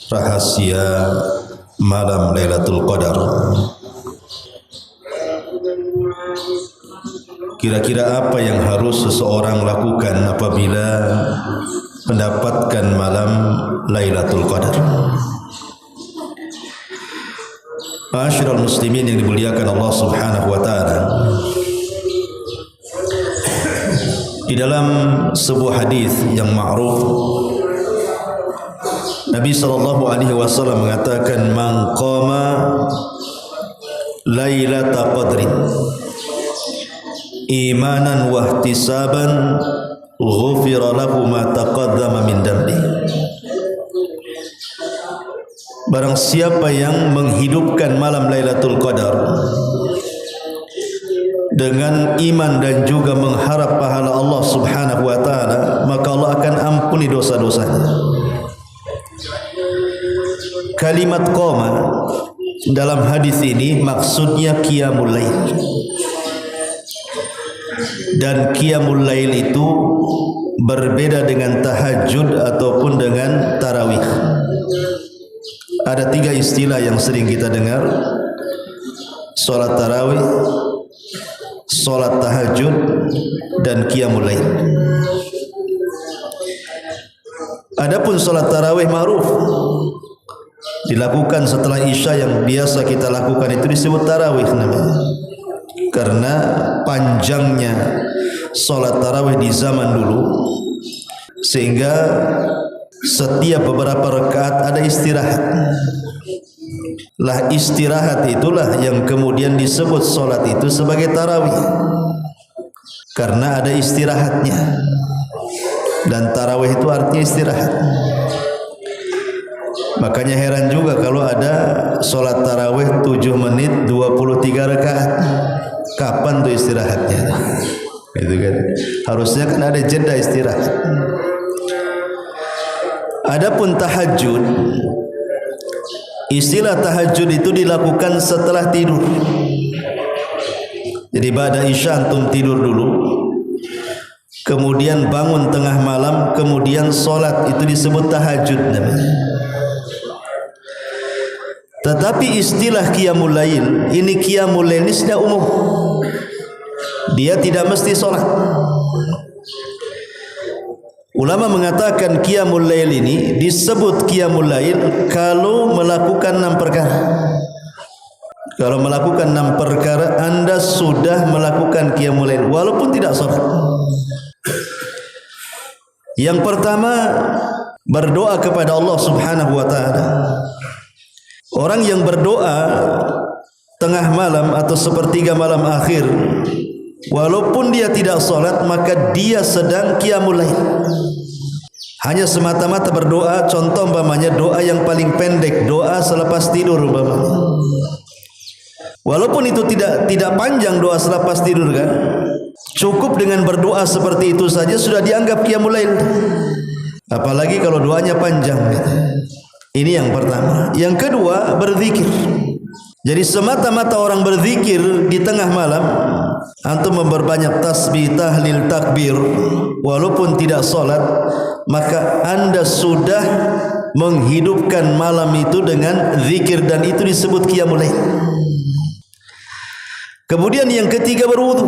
Rahasia malam Lailatul Qadar. Kira-kira apa yang harus seseorang lakukan apabila mendapatkan malam Lailatul Qadar? Ma'asyiral muslimin yang dimuliakan Allah Subhanahu wa taala. Di dalam sebuah hadis yang ma'ruf, Nabi SAW mengatakan, man qama lailata qadrin imanan wa ihtisaban ghufira lahu ma taqaddama min dhanbi. Barang siapa yang menghidupkan malam Lailatul Qadar dengan iman dan juga mengharap pahala Allah Subhanahu wa taala, maka Allah akan ampuni dosa-dosanya. Kalimat qoma dalam hadis ini maksudnya qiyamul lail. Dan qiyamul lail itu berbeda dengan tahajud ataupun dengan tarawih. Ada 3 istilah yang sering kita dengar: salat tarawih, salat tahajud, dan qiyamul lail. Adapun salat tarawih ma'ruf, dilakukan setelah Isya, yang biasa kita lakukan itu disebut tarawih namanya. Karena panjangnya salat tarawih di zaman dulu, sehingga setiap beberapa rakaat ada istirahat. Lah istirahat itulah yang kemudian disebut salat itu sebagai tarawih, karena ada istirahatnya. Dan tarawih itu artinya istirahat. Makanya heran juga kalau ada solat tarawih 7 menit 23 rakaat. Kapan tuh istirahatnya? Itu kan. Harusnya kan ada jeda istirahat. Adapun tahajud, istilah tahajud itu dilakukan setelah tidur. Jadi ba'da Isya antum tidur dulu, kemudian bangun tengah malam, kemudian solat, itu disebut tahajud namanya. Tetapi istilah qiyamul lail, ini qiyamul lail ini sudah umum. Dia tidak mesti solat. Ulama mengatakan qiyamul lail ini disebut qiyamul lail kalau melakukan 6 perkara. Kalau melakukan 6 perkara, anda sudah melakukan qiyamul lail walaupun tidak solat. Yang pertama, berdoa kepada Allah Subhanahu wa taala. Orang yang berdoa tengah malam atau sepertiga malam akhir, walaupun dia tidak solat, maka dia sedang qiyamul lail. Hanya semata-mata berdoa. Contoh umpamanya doa yang paling pendek, doa selepas tidur umpamanya. Walaupun itu tidak panjang doa selepas tidur kan, cukup dengan berdoa seperti itu saja sudah dianggap qiyamul lail. Apalagi kalau doanya panjang gitu. Ini yang pertama. Yang kedua, berzikir. Jadi semata-mata orang berzikir di tengah malam, antum memperbanyak tasbih, tahlil, takbir, walaupun tidak solat, maka anda sudah menghidupkan malam itu dengan zikir, dan itu disebut qiyamul lail. Kemudian yang ketiga, berwudu.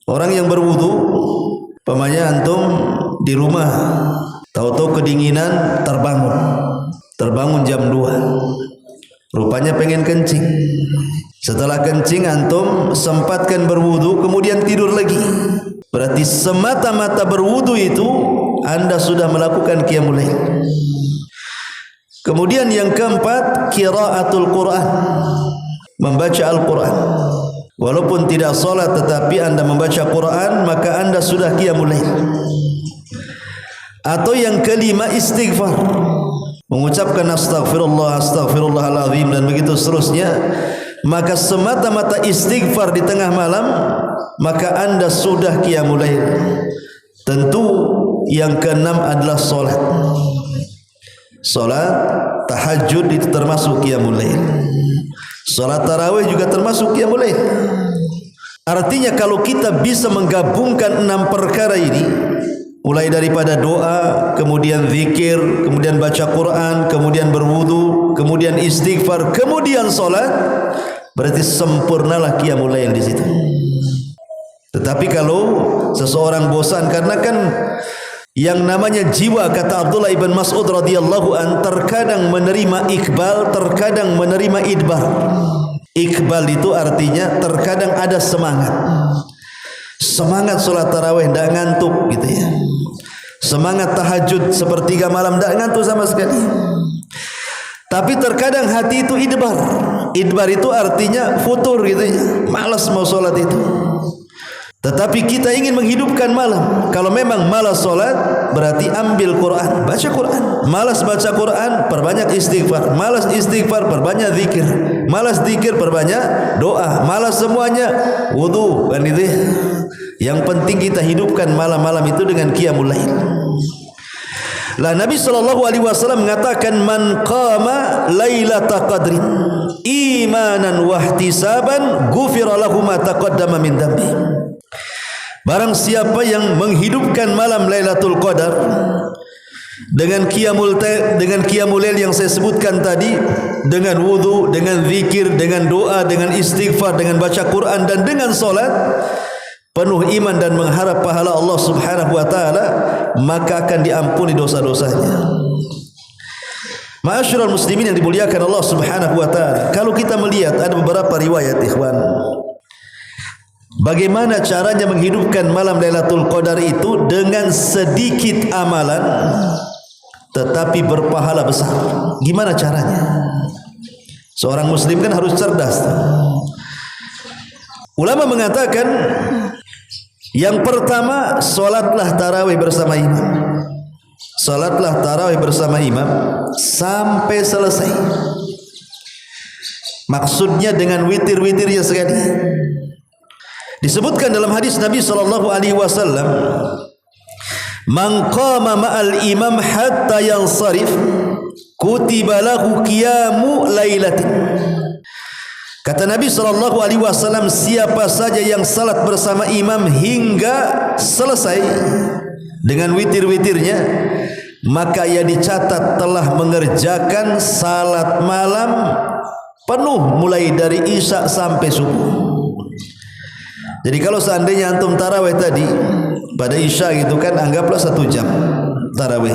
Orang yang berwudu, umpamanya antum di rumah, tahu-tahu kedinginan, terbangun jam 2, rupanya pengen kencing. Setelah kencing antum sempatkan berwudu, kemudian tidur lagi. Berarti semata-mata berwudu itu anda sudah melakukan qiyamul lail. Kemudian yang keempat, qiraatul Quran, membaca Al-Quran. Walaupun tidak solat tetapi anda membaca Quran, maka anda sudah qiyamul lail. Atau yang kelima, istighfar, mengucapkan astaghfirullah, astaghfirullahaladzim, dan begitu seterusnya. Maka semata-mata istighfar di tengah malam, maka anda sudah qiyamul lail. Tentu yang keenam adalah solat. Solat tahajud itu termasuk qiyamul lail. Salat tarawih juga termasuk qiyamul lail. Artinya kalau kita bisa menggabungkan 6 perkara ini, mulai daripada doa, kemudian zikir, kemudian baca Quran, kemudian berwudu, kemudian istighfar, kemudian salat, berarti sempurnalah qiyamul lail di situ. Tetapi kalau seseorang bosan, karena kan yang namanya jiwa, kata Abdullah ibn Mas'ud radhiyallahu an, terkadang menerima iqbal, terkadang menerima idbar. Iqbal itu artinya terkadang ada semangat. Semangat salat tarawih tidak ngantuk gitu ya. Semangat tahajud sepertiga malam tidak ngantuk sama sekali. Tapi terkadang hati itu idbar. Idbar itu artinya futur gitu ya. Malas mau salat itu. Tetapi kita ingin menghidupkan malam. Kalau memang malas solat, berarti ambil Quran, baca Quran. Malas baca Quran, perbanyak istighfar. Malas istighfar, perbanyak zikir. Malas zikir, perbanyak doa. Malas semuanya, wudu. Kan itu. Yang penting kita hidupkan malam-malam itu dengan qiyamul lail. Lah Nabi SAW mengatakan, man qama lailata qadrin imanan wahtisaban ghufira lahu ma taqaddama min dhanbi. Barang siapa yang menghidupkan malam Lailatul Qadar dengan qiyamul lail yang saya sebutkan tadi, dengan wudu, dengan zikir, dengan doa, dengan istighfar, dengan baca Quran dan dengan salat, penuh iman dan mengharap pahala Allah Subhanahu wa taala, maka akan diampuni dosa-dosanya. Ma'asyiral muslimin yang dimuliakan Allah Subhanahu wa taala, kalau kita melihat ada beberapa riwayat ikhwan, bagaimana caranya menghidupkan malam Lailatul Qadar itu dengan sedikit amalan tetapi berpahala besar. Gimana caranya? Seorang muslim kan harus cerdas. Ulama mengatakan yang pertama, salatlah tarawih bersama imam. Salatlah tarawih bersama imam sampai selesai. Maksudnya dengan witir-witirnya sekali. Disebutkan dalam hadis Nabi SAW, man qama ma'al imam hatta yansarif kutiba lahu qiyamu lailatin. Kata Nabi SAW, siapa saja yang salat bersama imam hingga selesai dengan witir-witirnya, maka ia dicatat telah mengerjakan salat malam penuh mulai dari isya sampai subuh. Jadi kalau seandainya antum tarawih tadi pada isya gitu kan, anggaplah 1 jam tarawih.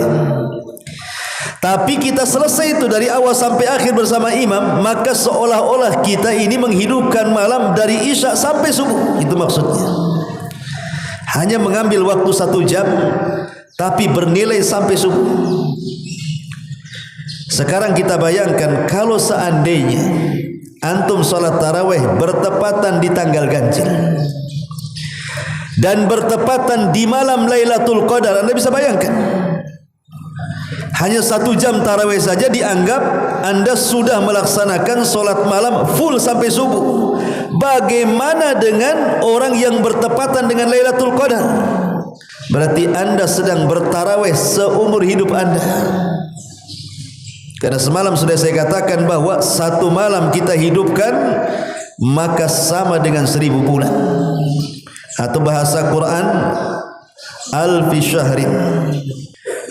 Tapi kita selesai itu dari awal sampai akhir bersama imam, maka seolah-olah kita ini menghidupkan malam dari isya sampai subuh. Itu maksudnya. Hanya mengambil waktu 1 jam, tapi bernilai sampai subuh. Sekarang kita bayangkan kalau seandainya antum salat tarawih bertepatan di tanggal ganjil dan bertepatan di malam Lailatul Qadar, Anda bisa bayangkan, hanya 1 jam tarawih saja dianggap Anda sudah melaksanakan solat malam full sampai subuh. Bagaimana dengan orang yang bertepatan dengan Lailatul Qadar? Berarti Anda sedang bertarawih seumur hidup Anda. Karena semalam sudah saya katakan bahwa 1 malam kita hidupkan maka sama dengan 1000 bulan. Atau bahasa Quran, alfi syahrin.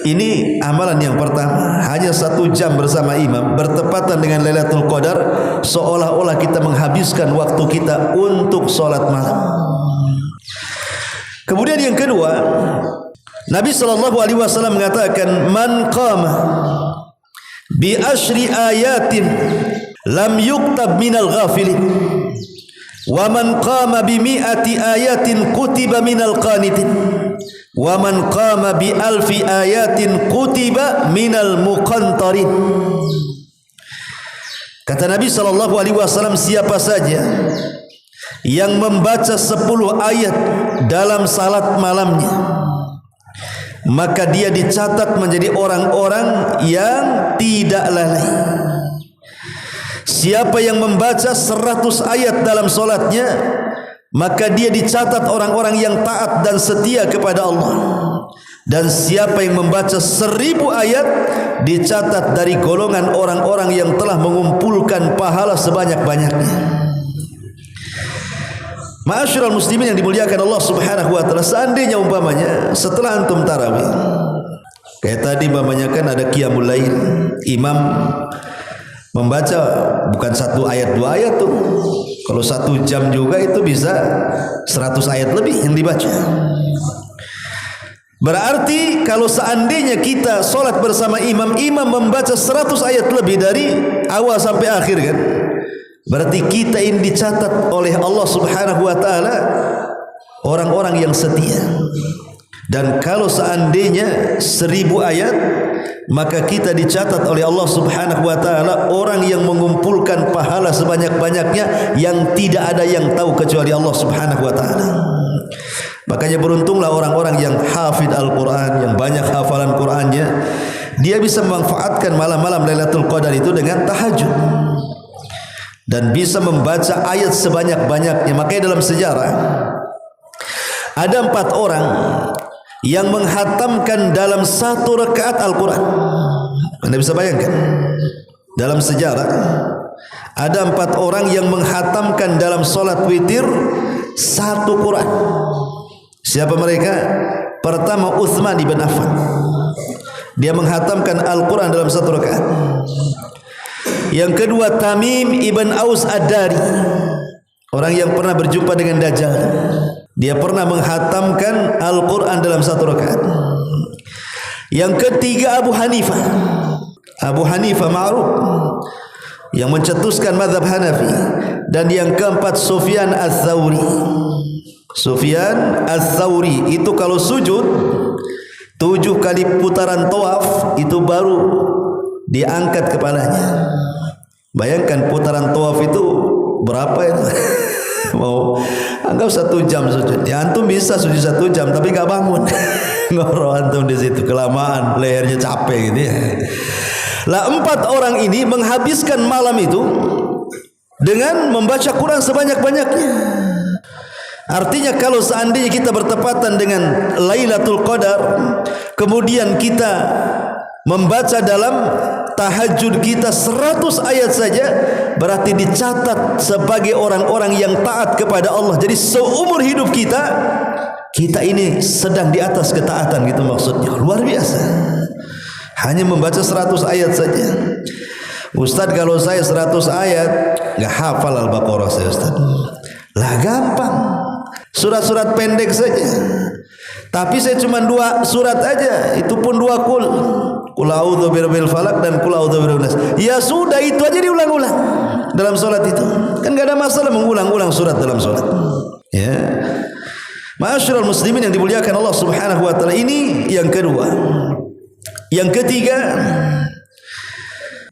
Ini amalan yang pertama. Hanya 1 jam bersama imam bertepatan dengan Lailatul Qadar, seolah-olah kita menghabiskan waktu kita untuk solat malam. Kemudian yang kedua, Nabi SAW mengatakan, man qama bi asyri ayatin lam yuktab minal ghafilin wa man qama bi mi'ati ayatin kutiba minal qanitin wa man qama bi alfi ayatin kutiba minal muqantarin. Kata Nabi SAW, siapa saja yang membaca 10 ayat dalam salat malamnya, maka dia dicatat menjadi orang-orang yang tidak lalai. Siapa yang membaca 100 ayat dalam solatnya, maka dia dicatat orang-orang yang taat dan setia kepada Allah. Dan siapa yang membaca 1000 ayat dicatat dari golongan orang-orang yang telah mengumpulkan pahala sebanyak-banyaknya. Ma'asyiral muslimin yang dimuliakan Allah Subhanahu wa taala, seandainya umpamanya setelah antum tarawih, kayak tadi umpamanya kan ada qiyamul lail, imam membaca bukan 1 ayat 2 ayat tuh. Kalau 1 jam juga itu bisa 100 ayat lebih yang dibaca. Berarti kalau seandainya kita solat bersama imam, imam membaca 100 ayat lebih dari awal sampai akhir kan, berarti kita ini dicatat oleh Allah Subhanahu wa taala orang-orang yang setia. Dan kalau seandainya 1000 ayat, maka kita dicatat oleh Allah Subhanahu wa taala orang yang mengumpulkan pahala sebanyak-banyaknya yang tidak ada yang tahu kecuali Allah Subhanahu wa taala. Makanya beruntunglah orang-orang yang hafid Al-Quran, yang banyak hafalan Qurannya. Dia bisa memanfaatkan malam-malam Lailatul Qadar itu dengan tahajud dan bisa membaca ayat sebanyak-banyaknya. Makanya dalam sejarah ada 4 orang yang menghatamkan dalam 1 rakaat Al-Quran. Anda bisa bayangkan, dalam sejarah ada 4 orang yang menghatamkan dalam solat witir 1 Quran. Siapa mereka? Pertama, Uthman ibn Affan. Dia menghatamkan Al-Quran dalam 1 rakaat. Yang kedua, Tamim ibn Aus Ad-Dari, orang yang pernah berjumpa dengan Dajjal. Dia pernah menghatamkan Al-Quran dalam 1 rakaat. Yang ketiga, Abu Hanifah. Abu Hanifah ma'ruf, yang mencetuskan mazhab Hanafi. Dan yang keempat, Sufyan Ats-Tsauri. Sufyan Ats-Tsauri itu kalau sujud 7 kali putaran tawaf itu baru diangkat kepalanya. Bayangkan putaran tawaf itu berapa itu? Mau anggap 1 jam sujud. Ya antum bisa sujud 1 jam tapi gak bangun. Ngoro antum di situ, kelamaan, lehernya capek gitu ya. Lah 4 orang ini menghabiskan malam itu dengan membaca Quran sebanyak-banyaknya. Artinya kalau seandainya kita bertepatan dengan Lailatul Qadar, kemudian kita membaca dalam tahajud kita 100 ayat saja, berarti dicatat sebagai orang-orang yang taat kepada Allah. Jadi seumur hidup kita ini sedang di atas ketaatan gitu maksudnya. Luar biasa. Hanya membaca 100 ayat saja. Ustaz, kalau saya 100 ayat enggak hafal Al-Baqarah saya, Ustaz. Lah gampang. Surat-surat pendek saja. Tapi saya cuma 2 surat aja, itu pun 2 kul. Qul a'udzu birabbil falaq dan qul a'udzu birabbin nas. Ya sudah, itu aja diulang-ulang dalam salat itu. Kan enggak ada masalah mengulang-ulang surat dalam salat. Ya. Ma'asyiral muslimin yang dimuliakan Allah Subhanahu wa taala, ini yang kedua. Yang ketiga,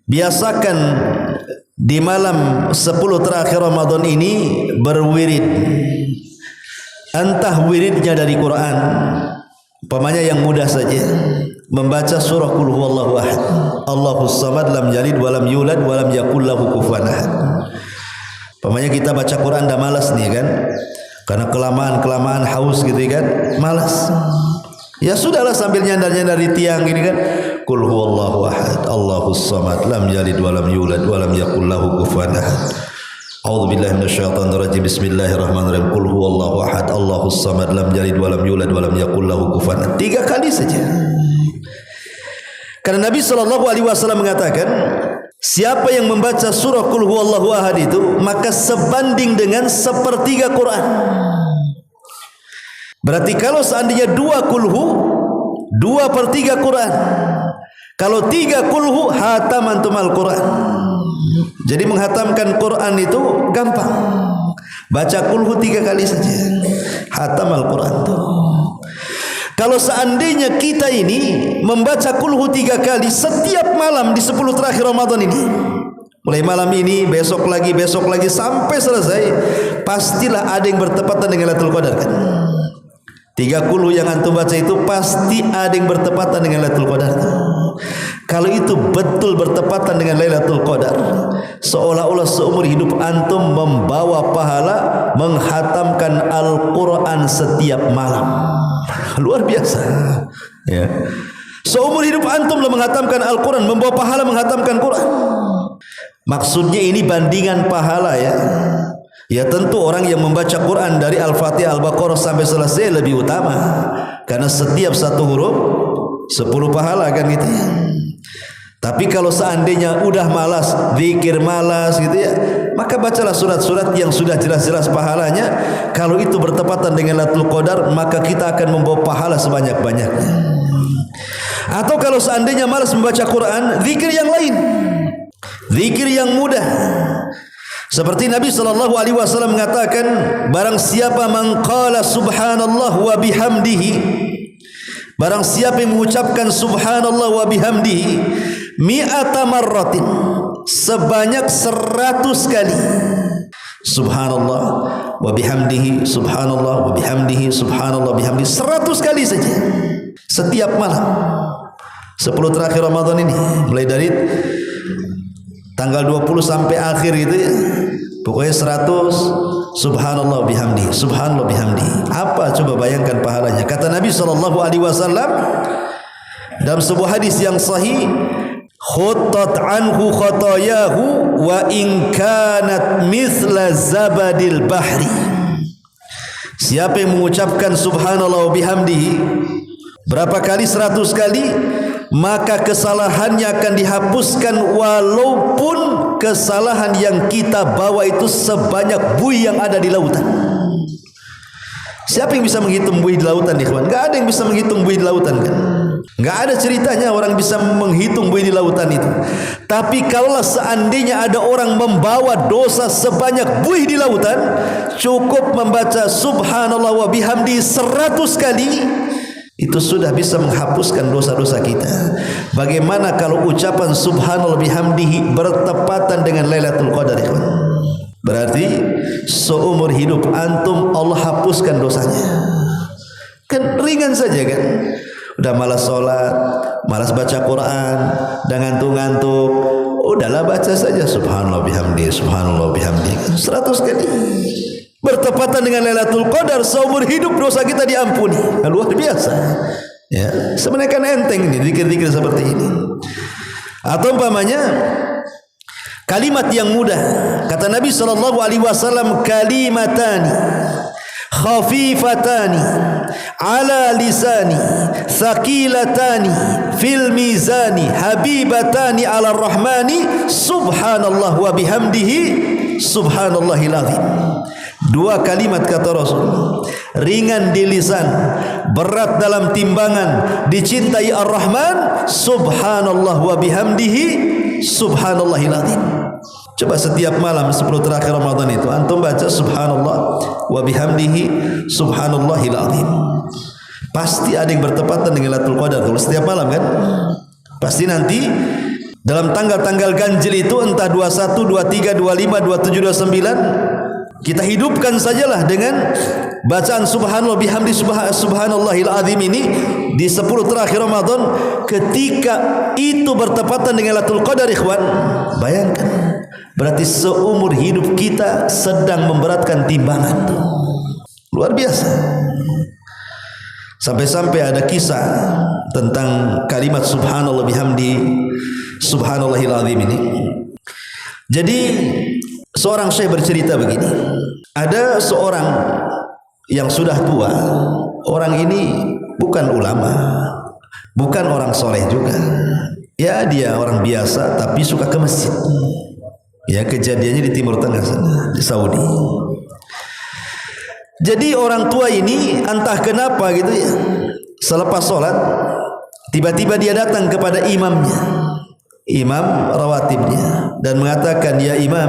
biasakan di malam 10 terakhir Ramadan ini berwirid. Entah wiridnya dari Quran, umpamanya yang mudah saja, membaca surah Qul huwallahu ahad, Allahus samad, lam yalid walam yulad walam yakul lahu kufuwan ahad. Umpamanya kita baca Quran dah malas nih kan, karena kelamaan haus gitu kan, malas. Ya sudahlah, sambil nyandar-nyandar di tiang gini kan, Qul huwallahu ahad, Allahus samad, lam yalid walam yulad walam yakul lahu kufuwan ahad. A'udzubillahi minasyaitonir rajim. Bismillahirrahmanirrahim. Qul huwallahu ahad, Allahus samad, lam yalid walam yulad walam yakul lahu kufuwan ahad. 3 kali saja. Karena Nabi sallallahu alaihi wasallam mengatakan, siapa yang membaca surah Qul huwallahu ahad itu, maka sebanding dengan 1/3 Quran. Berarti kalau seandainya 2 kulhu, 2/3 Quran. Kalau 3 kulhu, hatam antum al-Quran. Jadi menghatamkan Quran itu gampang. Baca kulhu 3 kali saja, hatam Al-Quran itu. Kalau seandainya kita ini membaca kulhu 3 kali setiap malam di 10 terakhir Ramadan ini, mulai malam ini, besok lagi sampai selesai, pastilah ada yang bertepatan dengan Lailatul Qadar kan. 30 yang antum baca itu pasti ada yang bertepatan dengan Lailatul Qadar. Kalau itu betul bertepatan dengan Lailatul Qadar, seolah-olah seumur hidup antum membawa pahala menghatamkan Al-Quran setiap malam. Luar biasa. Ya. Seumur hidup antum lah menghatamkan Al-Quran, membawa pahala menghatamkan Quran. Maksudnya ini bandingan pahala ya. Ya tentu orang yang membaca Quran dari Al-Fatihah Al-Baqarah sampai selesai lebih utama, karena setiap satu huruf 10 pahala kan gitu ya. Tapi kalau seandainya udah malas, zikir malas gitu ya, maka bacalah surat-surat yang sudah jelas-jelas pahalanya. Kalau itu bertepatan dengan Lailatul Qadar, maka kita akan membawa pahala sebanyak-banyaknya. Atau kalau seandainya malas membaca Quran, zikir yang lain, zikir yang mudah. Seperti Nabi SAW mengatakan, barang siapa mengqala subhanallah wa bihamdihi, barang siapa yang mengucapkan subhanallah wa bihamdihi mi'ata marratin, sebanyak 100 kali, subhanallah wa bihamdihi, subhanallah wa bihamdihi, subhanallah bihamdihi, 100 kali saja setiap malam 10 terakhir Ramadan ini, mulai dari tanggal 20 sampai akhir gitu ya, pokoknya 100 subhanallah bihamdi, subhanallah bihamdi. Apa coba bayangkan pahalanya? Kata Nabi SAW dalam sebuah hadis yang sahih, khuttat anhu khatayahu wa in kanat mithla zabadil bahri. Siapa yang mengucapkan subhanallah bihamdi berapa kali? 100 kali, maka kesalahannya akan dihapuskan, walaupun kesalahan yang kita bawa itu sebanyak buih yang ada di lautan. Siapa yang bisa menghitung buih di lautan, ikhwan? Enggak ada yang bisa menghitung buih di lautan kan? Enggak ada ceritanya orang bisa menghitung buih di lautan itu. Tapi kalau seandainya ada orang membawa dosa sebanyak buih di lautan, cukup membaca subhanallah wa bihamdi 100 kali, itu sudah bisa menghapuskan dosa-dosa kita. Bagaimana kalau ucapan subhanallah bihamdihi bertepatan dengan Lailatul Qadar? Berarti seumur hidup antum Allah hapuskan dosanya. Kan ringan saja kan? Udah malas sholat, malas baca Quran, udah ngantuk-ngantuk, udahlah baca saja subhanallah bihamdihi, subhanallah bihamdihi 100 kali. Bertepatan dengan Lailatul Qadar, seumur hidup dosa kita diampuni. Luar biasa. Ya, sebenarnya kan enteng ini zikir-zikir seperti ini. Atau umpamanya kalimat yang mudah. Kata Nabi SAW, kalimatani khafifatani ala lisani thaqilatani fil mizani habibatani ala rahmani subhanallah wa bihamdihi subhanallahil azim. 2 kalimat kata Rasul, ringan di lisan, berat dalam timbangan, dicintai Ar-Rahman, subhanallah wa bihamdihi subhanallahil azim. Coba setiap malam 10 terakhir Ramadan itu antum baca subhanallah wa bihamdihi subhanallahil azim. Pasti ada yang bertepatan dengan Lailatul Qadar kalau setiap malam kan? Pasti nanti dalam tanggal-tanggal ganjil itu, entah 21, 23, 25, 27, 29, kita hidupkan sajalah dengan bacaan subhanallah bihamdi subhanallahil azim ini di 10 terakhir Ramadan. Ketika itu bertepatan dengan Lailatul Qadar, ikhwan, bayangkan, berarti seumur hidup kita sedang memberatkan timbangan. Luar biasa. Sampai-sampai ada kisah tentang kalimat subhanallah bihamdi subhanallahil azim ini. Jadi seorang syekh bercerita begini, ada seorang yang sudah tua. Orang ini bukan ulama, bukan orang soleh juga. Ya, dia orang biasa tapi suka ke masjid. Ya, kejadiannya di Timur Tengah sana, di Saudi. Jadi orang tua ini entah kenapa gitu ya, selepas sholat tiba-tiba dia datang kepada imamnya, imam rawatibnya, dan mengatakan, ya imam,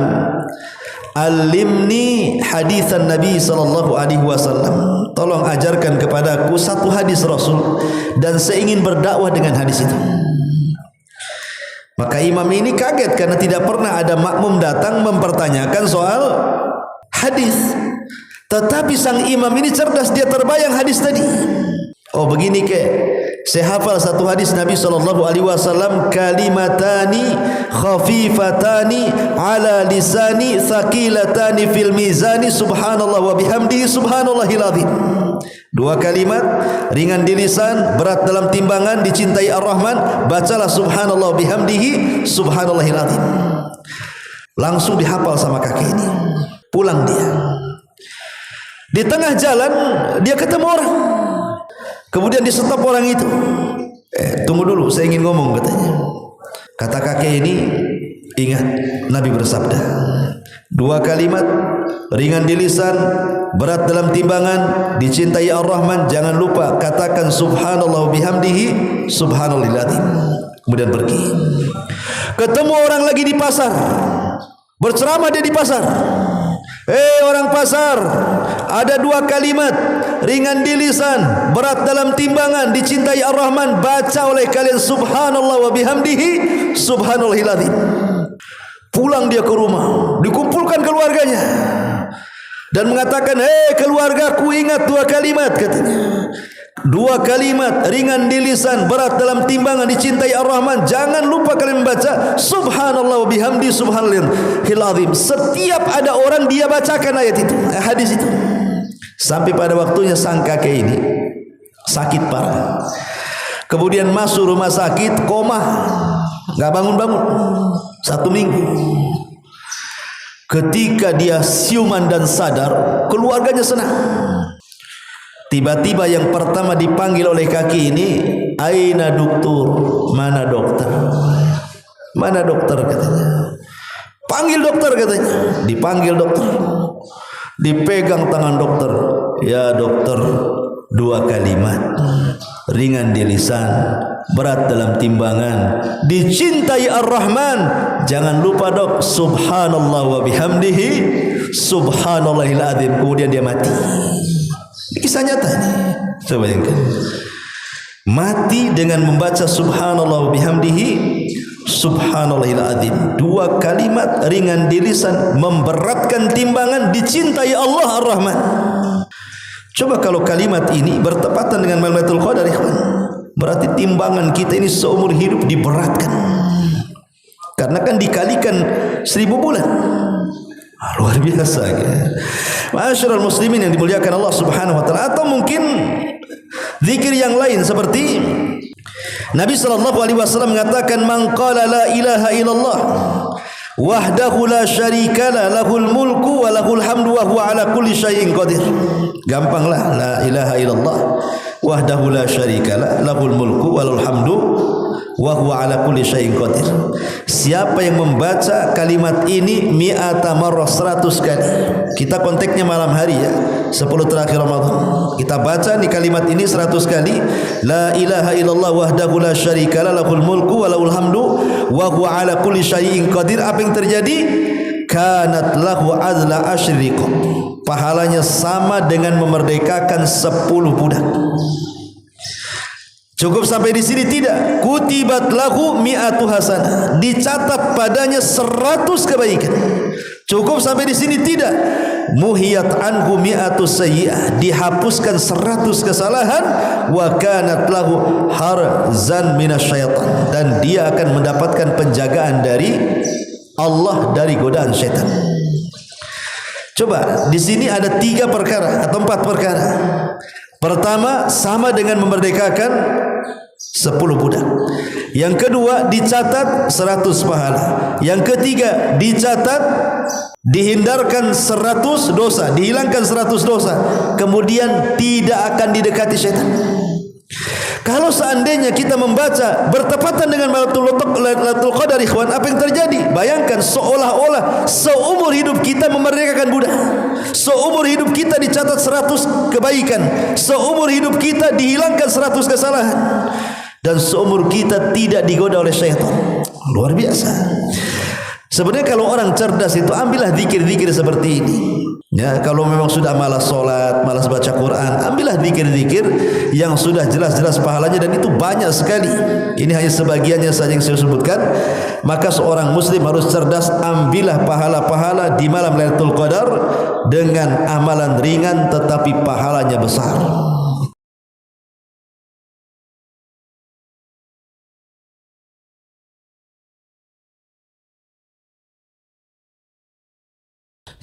alimni hadisan Nabi sallallahu alaihi wasallam, tolong ajarkan kepadaku satu hadis Rasul dan saya ingin berdakwah dengan hadis itu. Maka imam ini kaget karena tidak pernah ada makmum datang mempertanyakan soal hadis. Tetapi sang imam ini cerdas, dia terbayang hadis tadi. Oh begini ke, saya hafal satu hadis Nabi SAW, kalimatani khafifatani ala lisani thaqilatani fil mizani subhanallah wa bihamdihi subhanallahil azim. Dua kalimat ringan di lisan, berat dalam timbangan, dicintai Ar-Rahman. Bacalah subhanallah bihamdihi subhanallahil azim. Langsung dihafal sama kakek ini. Pulang dia. Di tengah jalan dia ketemu orang. Kemudian disetop orang itu. Tunggu dulu, saya ingin ngomong, katanya. Kata kakek ini, ingat Nabi bersabda, dua kalimat ringan di lisan, berat dalam timbangan, dicintai Ar-Rahman. Jangan lupa katakan subhanallah bihamdihi subhanallahil azim. Kemudian pergi. Ketemu orang lagi di pasar. Berceramah dia di pasar. Orang pasar, ada dua kalimat ringan di lisan, berat dalam timbangan, dicintai Ar-Rahman. Baca oleh kalian subhanallah wa bihamdihi subhanallahil azim. Pulang dia ke rumah, dikumpulkan keluarganya dan mengatakan, keluargaku, ingat dua kalimat, katanya. Dua kalimat ringan di lisan, berat dalam timbangan, dicintai Ar-Rahman. Jangan lupa kalian membaca subhanallah wa bihamdi subhanallahil azim. Setiap ada orang dia bacakan ayat itu, hadis itu. Sampai pada waktunya sang kakek ini sakit parah. Kemudian masuk rumah sakit, koma, enggak bangun-bangun 1 minggu. Ketika dia siuman dan sadar, keluarganya senang. Tiba-tiba yang pertama dipanggil oleh kaki ini, aina dokter, mana dokter? Mana dokter, katanya. Panggil dokter, katanya. Dipanggil dokter. Dipegang tangan dokter. Ya dokter, dua kalimat ringan di lisan, berat dalam timbangan, dicintai Ar-Rahman. Jangan lupa dok, subhanallah wa bihamdihi subhanallahil azim. Kemudian dia mati. Kisah nyata ini. Coba bayangkan. Mati dengan membaca subhanallah wa bihamdihi subhanallahil azim. Dua kalimat ringan di lisan, memberatkan timbangan, dicintai Allah Ar-Rahman. Coba kalau kalimat ini bertepatan dengan Lailatul Qadar, ikhwan, berarti timbangan kita ini seumur hidup diberatkan. Karena kan dikalikan 1000 bulan. Luar biasa, ya. Ma'asyiral muslimin yang dimuliakan Allah Subhanahu wa taala. Atau mungkin zikir yang lain seperti Nabi sallallahu alaihi wasallam mengatakan, man qala la ilaha illallah wahdahu la syarikalah, lahul mulku wa lahul hamdu wa huwa ala kulli syai'in qadir. Gampanglah, la ilaha illallah wahdahu la syarikalah, lahul mulku wa lahul hamdu wa huwa ala kulli syai'in qadir. Siapa yang membaca kalimat ini mi'ata marrah, 100 kali. Kita konteksnya malam hari, ya, 10 terakhir Ramadan. Kita baca di kalimat ini 100 kali. La ilaha illallah wahdahu la syarikalah, lahul mulku wa lahul hamdu wa huwa ala kulli syai'in qadir. Apa yang terjadi? Kanat lahu azla asyriq. Pahalanya sama dengan memerdekakan 10 budak. Cukup sampai di sini? Tidak. Kutibat lahu mi'atu hasanah. Dicatat padanya 100 kebaikan. Cukup sampai di sini? Tidak. Muhiyat anhu mi'atu sayyi'ah. Dihapuskan 100 kesalahan. Wa kanat lahu harzan minasyaitan. Dan dia akan mendapatkan penjagaan dari Allah dari godaan syaitan. Coba, di sini ada 3 perkara atau 4 perkara. Pertama, sama dengan memerdekakan 10 budak. Yang kedua, dicatat 100 pahala. Yang ketiga, dicatat dihindarkan 100 dosa, dihilangkan 100 dosa. Kemudian tidak akan didekati syaitan. Kalau seandainya kita membaca bertepatan dengan Lailatul Qadar, ikhwan, apa yang terjadi? Bayangkan, seolah-olah seumur hidup kita memerdekakan budak. Seumur hidup kita dicatat 100 kebaikan. Seumur hidup kita dihilangkan 100 kesalahan. Dan seumur kita tidak digoda oleh syaitan. Luar biasa. Sebenarnya kalau orang cerdas itu, ambillah zikir-zikir seperti ini. Ya, kalau memang sudah malas sholat, malas baca Quran, ambillah zikir-zikir yang sudah jelas-jelas pahalanya, dan itu banyak sekali. Ini hanya sebagiannya saja yang saya sebutkan. Maka seorang muslim harus cerdas, ambillah pahala-pahala di malam Lailatul Qadar dengan amalan ringan tetapi pahalanya besar.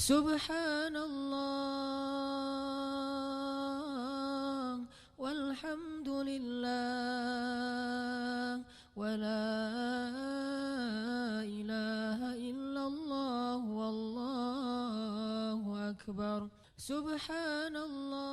Subhanallah walhamdulillah wa la ilaha illallah wallahu akbar subhanallah